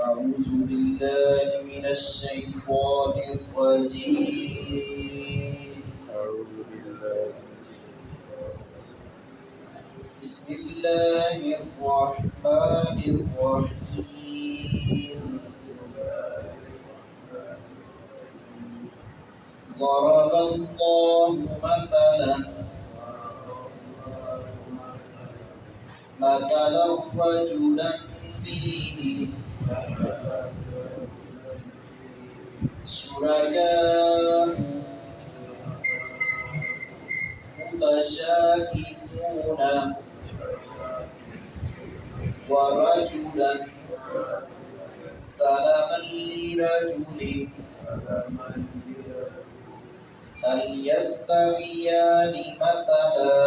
أعوذ بالله من الشيطان الرجيم. بسم الله الرحمن الرحيم. ضرب الله مثلا رجلا فيه شركاء متشاكسون ورجلا سلما لرجل هل يستويان مثلا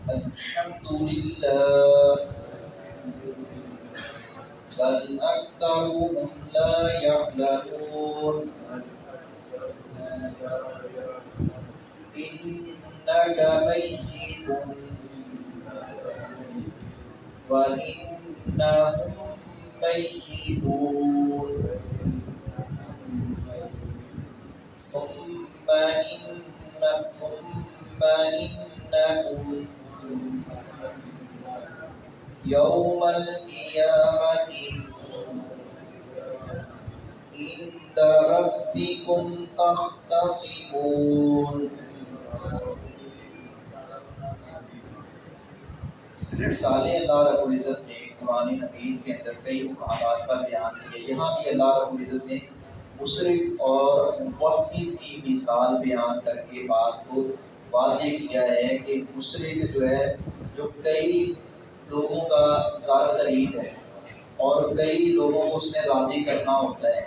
الحمد لله بل أكثرهم لا يعلمون. إنك ميت وإنهم ميتون ثم إنهم يوم القيامة عند ربكم تختصمون. رسالے اللہ رب العزت نے قرآن حکیم کے اندر کئی مقامات پر بیان کیے. یہاں بھی اللہ رب العزت نے مشرک اور موحد کی مثال بیان کر کے بات کو واضح کیا ہے کہ مشرک جو ہے جو کئی لوگوں کا زار خرید ہے اور کئی لوگوں کو اس نے راضی کرنا ہوتا ہے،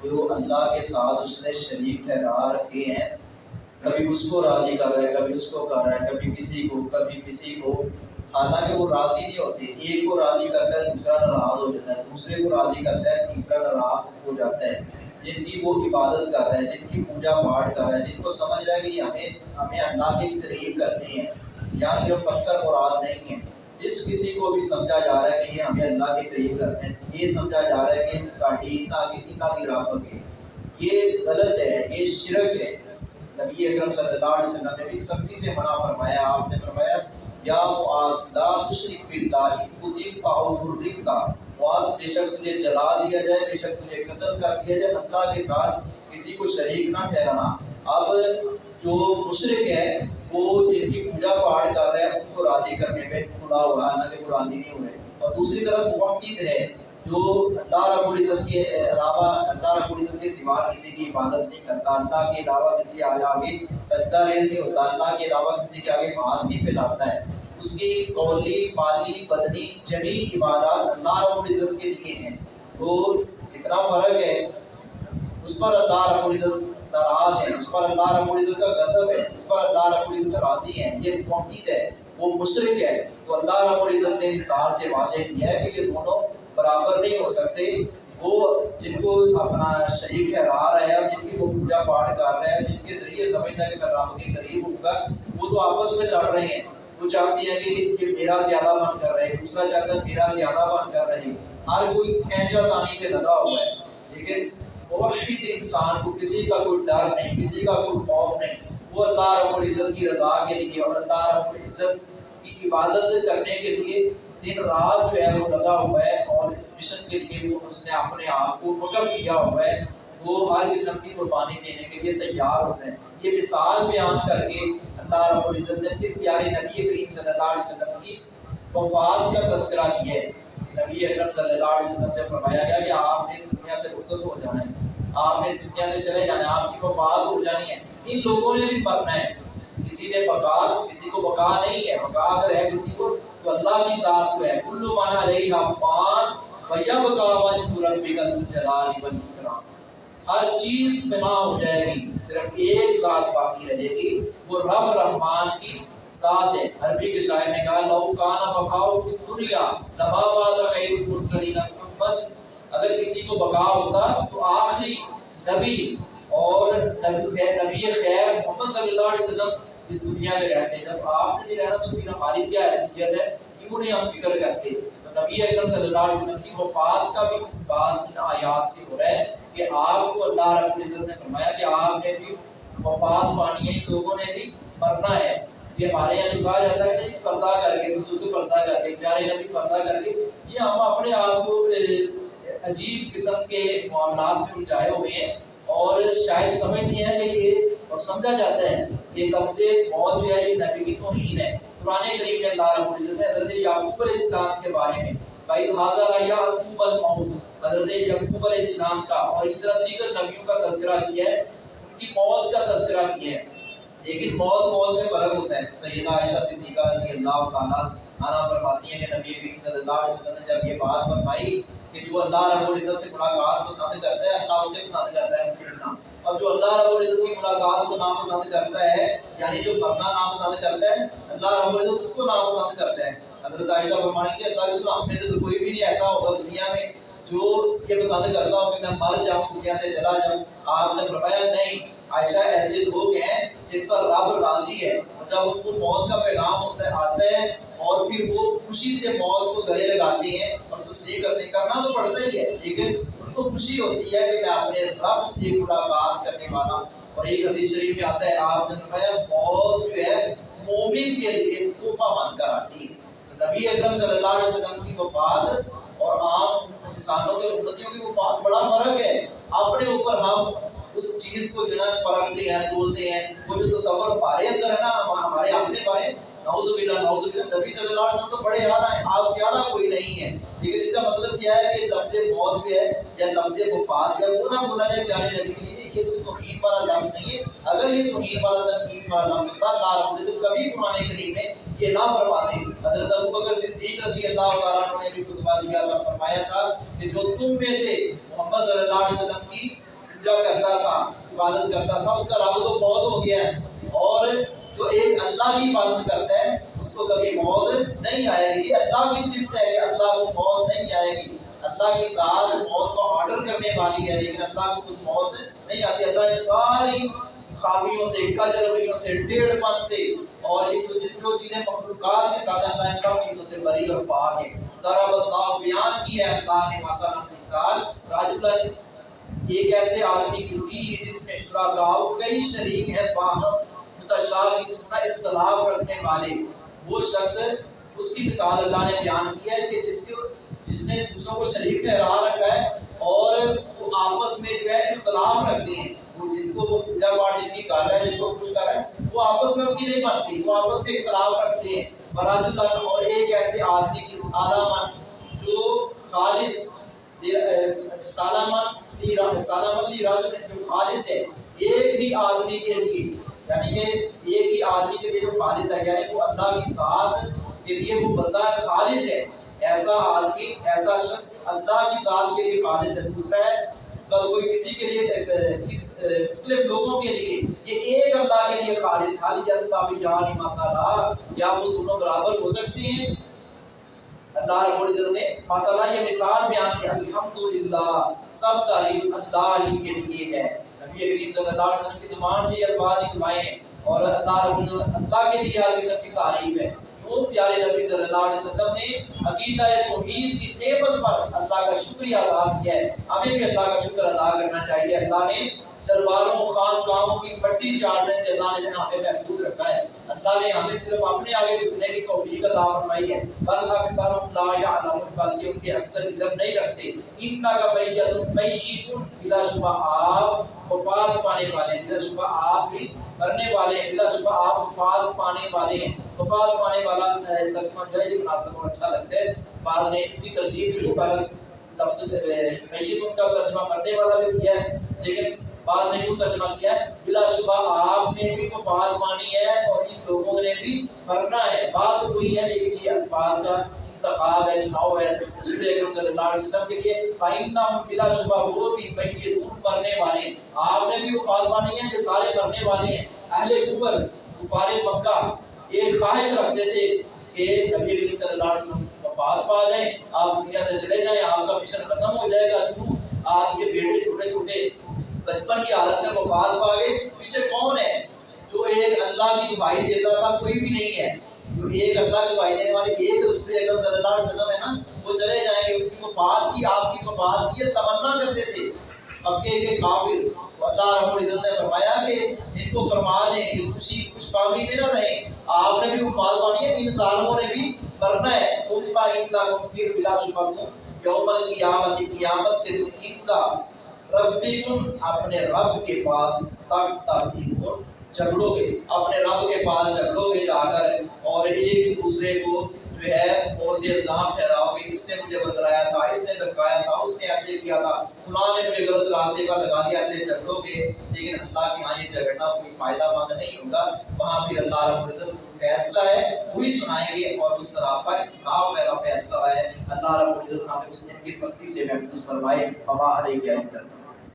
جو اللہ کے ساتھ اس نے شریک ٹھہرا رکھے ہیں. کبھی اس کو راضی کر رہا ہے، کبھی اس کو کر رہا ہے، کبھی کسی کو حالانکہ وہ راضی نہیں ہوتے. ایک کو راضی کرتا ہے دوسرا ناراض ہو جاتا ہے، دوسرے کو راضی کرتا ہے تیسرا ناراض ہو جاتا ہے. جن کی وہ عبادت کر رہا ہے، جن کی پوجا پاٹ کر رہا ہے، جن کو سمجھ رہا ہے کہ یہ ہمیں اللہ کے قریب کرتے ہیں، یہاں صرف پتھر مراد نہیں ہے. جس کسی کو بھی سمجھا جا رہا ہے کہ یہ ہمیں اللہ کے قریب کرتے ہیں، یہ سمجھا جا رہا ہے کہ ساڑھی کی راہ پکے، یہ غلط ہے، یہ شرک ہے. نبی اکرم صلی اللہ علیہ وسلم نے بھی سختی سے منع فرمایا. آپ نے فرمایا یا معاذ لا تشرک باللہ قتلت او حرمت. معاذ بے شک تجھے جلا دیا جائے، بے شک تجھے قتل کر دیا جائے، اللہ کے ساتھ کسی کو شریک نہ ٹھہرانا. اب جو مشرک ہے وہ جن کی پوجا پاٹ کر رہے ہیں ان کو راضی کرنے میں کھلا ہوا ہے، حالانکہ وہ راضی نہیں ہوئے. اور دوسری طرف موحد ہے جو اللہ رب العزت کے علاوہ، اللہ رب العزت کے سوا کسی کی عبادت نہیں کرتا، اللہ کے علاوہ کسی کے آگے سجدہ ریز نہیں ہوتا، اللہ کے علاوہ کسی کے آگے ہاتھ نہیں پھیلاتا ہے. اس کی قولی، مالی، بدنی، جنی عبادات اللہ رب العزت کے لیے ہیں. تو اتنا فرق ہے، اس پر اللہ رب العزت ناراض ہے، اس پر اللہ رب العزت کا غضب ہے، اس پر اللہ رب العزت راضی ہے. یہ موحد ہے، وہ مشرک ہے. تو اللہ رب العزت نے مثال سے واضح کیا ہے کہ یہ دونوں برابر نہیں ہو سکتے. وہ جن کو اپنا شریک ٹھہرا رہا ہے، جن کی وہ پوجا پاٹ کر رہا ہے، جن کے ذریعے سمجھتا ہے کہ میں رب کے قریب ہوں گا، وہ تو آپس میں لڑ رہے ہیں. وہ چاہتی ہے کہ یہ میرا زیادہ من کر رہے، دوسرا چاہتا ہے میرا زیادہ من کر رہے. ہر کوئی کھینچا تانی پہ لگا ہوا ہے. لیکن موحد انسان کو کسی کا کوئی ڈر نہیں، کسی کا کوئی خوف نہیں. وہ اللہ رب العزت کی رضا کے لیے اور اللہ رب العزت کی عبادت کرنے کے لیے دن رات جو ہے وہ لگا ہوا ہے، اور اس مشن کے لیے وہ اس نے اپنے آپ کو وقف کیا ہوا ہے. وہ ہر قسم کی قربانی دینے کے لیے تیار ہوتا ہے. یہ مثال بیان کر کے اللہ رب العزت نے پھر پیارے نبی کریم صلی اللہ علیہ وسلم کی وفات کا تذکرہ کیا ہے. نبی اکرم صلی اللہ علیہ وسلم سے فرمایا گیا کہ آپ نے اس دنیا سے رخصت ہو جانا ہے، آپ نے اس دنیا سے چلے جانا ہے، آپ کی وفات ہو جانی ہے. ان لوگوں نے بھی مرنا ہے. کسی نے بقا، کسی کو بقا نہیں ہے. بقا اگر ہے کسی کو تو اللہ کی ذات کو ہے. کل من علیہا فان ویبقی وجہ ربک ذو الجلال والاکرام. ہر چیز فنا ہو جائے گی، صرف ایک ذات باقی رہے گی، وہ رب رحمان کی ذات ہے. عربی کے شاعر نے کہا لو کان بقاء فی الدنیا لما بعد خیر المرسلین محمد. اگر کسی کو بقا ہوتا تو آخری نبی اور نبی خیر محمد صلی اللہ علیہ وسلم اس دنیا میں رہتے. جب آپ نے نہیں رہنا تو پھر ہماری کیا حیثیت ہے؟ کیوں نہیں ہم فکر کرتے؟ تو نبی اکرم صلی اللہ علیہ وسلم کی وفات کا بھی اس بات ان آیات سے ہو رہا ہے کہ آپ کو اللہ رب العزت نے فرمایا کہ آپ نے بھی وفات پانی ہے، لوگوں نے بھی مرنا ہے۔ یہ ہمارے یہاں جو کہا جاتا ہے کہ پردہ کر کے، بزرگ پردہ کر کے، پیارے نبی پردہ کر کے، یہ ہم اپنے آپ کو عجیب قسم کے معاملات میں الجھائے ہوئے ہیں اور شاید سمجھ نہیں ہے کہ یہ، اور سمجھا جاتا ہے یہ لفظ موت جو ہے یہ نبی کی توہین ہے۔ قرآن کریم میں اللہ رب العزت نے حضرت یعقوب علیہ السلام کے بارے میں فَإِذْ حَضَرَ يَعْقُوبَ الْمَوْتُ، حضرت یعقوب علیہ السلام کا اور اس طرح دیگر نبیوں کا تذکرہ کیا ہے، ان کی موت کا تذکرہ کیا ہے۔ لیکن موت میں فرق ہوتا ہے۔ سیدہ عائشہ صدیقہ رضی اللہ تعالیٰ عنہا فرماتی ہیں کہ نبی کریم صلی اللہ علیہ وسلم نے جب یہ بات فرمائی کہ جو اللہ رب العزت سے ملاقات پسند کرتا ہے اللہ اسے پسند کرتا ہے، اور جو اللہ رب العزت کی ملاقات کو ناپسند کرتا ہے، یعنی جو مرنا ناپسند کرتا ہے، اللہ رب العزت اس کو ناپسند کرتا ہے۔ حضرت عائشہ فرماتی ہے اللہ کے رسول ہم میں سے تو کوئی بھی نہیں ایسا ہوگا دنیا میں جو یہ پسند کرتا ہو کہ میں مر جاؤں، دنیا سے چلا جاؤں۔ آپ نے فرمایا نہیں عائشہ، ایسے لوگ ہیں جن پر رب راضی ہے، جب ان کو موت کا پیغام آتا ہے اور پھر وہ خوشی سے موت کو گلے لگاتے ہیں اور تسلیم کرتے ہیں، کرنا تو پڑتا ہی ہے، لیکن ان کو خوشی ہوتی ہے کہ میں اپنے رب سے ملاقات کرنے والا ہوں۔ اور ایک حدیث شریف میں آتا ہے آپ نے فرمایا موت جو ہے مومن کے لیے تحفہ بن کر آتی ہے۔ نبی اکرم صلی اللہ علیہ وسلم کی وفات اور عام انسانوں کے امتیوں کی وفات بڑا فرق ہے۔ اپنے اوپر ہم اس چیز کو جو ہے پرکھتے ہیں، بولتے ہیں، وہ جو تصور ہمارے اندر ہے نا، ہمارے اپنے بارے، نعوذ باللہ نعوذ باللہ، نبی صلی اللہ علیہ وسلم تو بڑے اعلیٰ ہیں، آپ سے اعلیٰ کوئی نہیں ہے۔ لیکن اس کا مطلب کیا ہے کہ لفظ موت جو ہے یا لفظ وفات جو ہے وہ نہ بولا جائے پیارے نبی کے لیے، یہ کوئی توہین والا لفظ نہیں ہے۔ اگر یہ توہین والا تنقیص والا لفظ ہوتا اللہ رب العزت کبھی قرآن کریم میں یہ نہ فرماتے۔ حضرت ابوبکر صدیق رضی اللہ تعالیٰ عنہ نے بھی خطبہ دیا تھا، فرمایا تھا کہ جو تم میں سے محمد صلی اللہ علیہ وسلم کی پوجا کرتا تھا، عبادت کرتا تھا، اس کا رب تو موت ہو گیا ہے، اور جو ایک اللہ کی عبادت کرتا ہے اس کو کبھی موت نہیں آئے گی۔ اللہ کی صفت ہے کہ اللہ کو موت نہیں آئے گی۔ اللہ کی ذات موت کو آرڈر کرنے والی ہے، لیکن اللہ کو خود موت نہیں آتی۔ اللہ نے ساری خامیوں سے، کجرویوں سے، ٹیڑھ پن سے اور یہ جو چیزیں مخلوقات کے ساتھ اللہ نے سب چیزوں سے بری اور پاک ہے۔ ذرا اللہ بیان کی ہے اللہ نے مثلا مثال راجل، ایک ایسے آدمی کی ہوئی جس میں شرکاء کئی شریک ہیں باہم متشاکسون اختلاف رکھنے والے۔ وہ شخص، اس کی مثال اللہ نے بیان کی ہے کہ جس نے دوسروں کو شریک ٹھہرا رکھا ہے اور وہ آپس میں جو ہے اختلاف رکھتے ہیں، وہ جن کو وہ پوجا پاٹ جن کی کر رہا ہے، جن کو کچھ کر رہا ہے، وہ آپس میں ان کی نہیں بنتی، وہ آپس میں اختلاف رکھتے ہیں۔ براجل، اور ایک ایسے آدمی کی سالمن جو خالص سالمن جو خالص ہے ایک ہی آدمی کے لیے، یعنی کہ ایک ہی آدمی کے لیے جو خالص ہے، یعنی وہ اللہ کی ذات کے لیے وہ بندہ خالص ہے، ایسا آدمی، ایسا شخص اللہ کی ذات کے لیے خالص ہے۔ دوسرا ہے کوئی کسی کے لیے، مختلف لوگوں کے لیے، یہ ایک اللہ کے لیے خالص، حل یستویان مثلا، کیا وہ دونوں برابر ہو سکتے ہیں؟ اللہ رب العزت نے مثلا یہ مثال بیان کی، الحمدللہ، سب تعریف اللہ ہی کے لیے ہے۔ نبی کریم صلی اللہ علیہ وسلم کی زبان سے یہ الفاظ نکلوائے ہیں اور اللہ کے لیے ہر قسم کی تعریف ہے۔ کیوں؟ پیارے نبی صلی اللہ علیہ وسلم نے عقیدہ توحید کی نعمت پر اللہ کا شکریہ ادا کیا ہے۔ ہمیں بھی اللہ کا شکر ادا کرنا چاہیے۔ اللہ نے درباروں، خانقاہوں کی پٹی چاڑنے سے اللہ نے ہمیں محفوظ رکھا ہے۔ اللہ نے ہمیں صرف اپنے آگے جھکنے کی توفیق عطا فرمائی ہے۔ بل اکثرهم لا يعلمون، بلکہ ان کے اکثر علم نہیں رکھتے۔ انک میت بلا شبہ آپ وفات پانے والے ہیں، بلا شبہ آپ بھی مرنے والے ہیں، بلا شبہ آپ وفات پانے والے ہیں۔ وفات پانے والا ترجمہ جو ہے یہ مناسب اور اچھا لگتا ہے۔ بعض نے اس کی ترجیح دی، پر لفظ میت کا ترجمہ مرنے والا بھی کیا ہے، لیکن بعض نے یوں ترجمہ کیا ہے بلا شبہ آپ نے بھی وفات پانی ہے اور ان لوگوں نے بھی مرنا ہے۔ بات وہی ہے، لیکن یہ الفاظ کا انتخاب ہے، چناؤ ہے رسول اکرم صلی اللہ علیہ وسلم کے لیے۔ فَإِنَّهُمْ بلا شبہ وہ بھی میتون، مرنے والے ہیں۔ آپ نے بھی وفات پانی ہے، یہ سارے مرنے والے ہیں۔ اہل کفر، کفار مکہ، یہ خواہش رکھتے تھے کہ نبی کریم صلی اللہ علیہ وسلم وفات پا جائیں، آپ دنیا سے چلے جائیں، آپ کا مشن ختم ہو جائے گا۔ کیوں؟ آپ کے بیٹے چھوٹے چھوٹے بچپن کی حالت میں وفات پا گئے، پیچھے کون ہے جو ایک اللہ کی دعائی دیتا تھا؟ کوئی بھی نہیں ہے۔ جو ایک اللہ کے بھائی دینے والے ایک رسول اکرم صلی اللہ علیہ وسلم ہے نا، وہ چلے جائیں گے، ان کی وفات کی، آپ کی وفات کی تمنا کرتے تھے مکے کے کافر. اللہ رب العزت نے فرمایا کہ ان کو فرما دیں کہ خوش فہمی میں نہ رہیں، آپ نے بھی وفات پانی ہے، ان ظالموں نے بھی مرنا ہے. ثم انکم پھر بلا شبہ یوم القیامت، قیامت کے دن اندا ربکم اپنے رب کے پاس تک تاسیون جھگڑو گے، اپنے رب کے پاس جھگڑو گے جا کر، اور ایک دوسرے کو جو ہے عہدے الزام ٹھہراؤ گے، اس نے مجھے بتلایا تھا، اس نے بتایا تھا، اس نے ایسے کیا تھا، فلاں نے مجھے غلط راستے پر لگا دیا، ایسے جھگڑو گے. لیکن اللہ کے ہاں یہ جھگڑنا کوئی فائدہ مند نہیں ہوگا. وہاں پھر اللہ رب العزت فیصلہ ہے وہی سنائیں گے، اور اس طرح انصاف والا فیصلہ ہے. اللہ رب العزت ہمیں اس دن کی سختی سے محفوظ فرمائے. ہمارے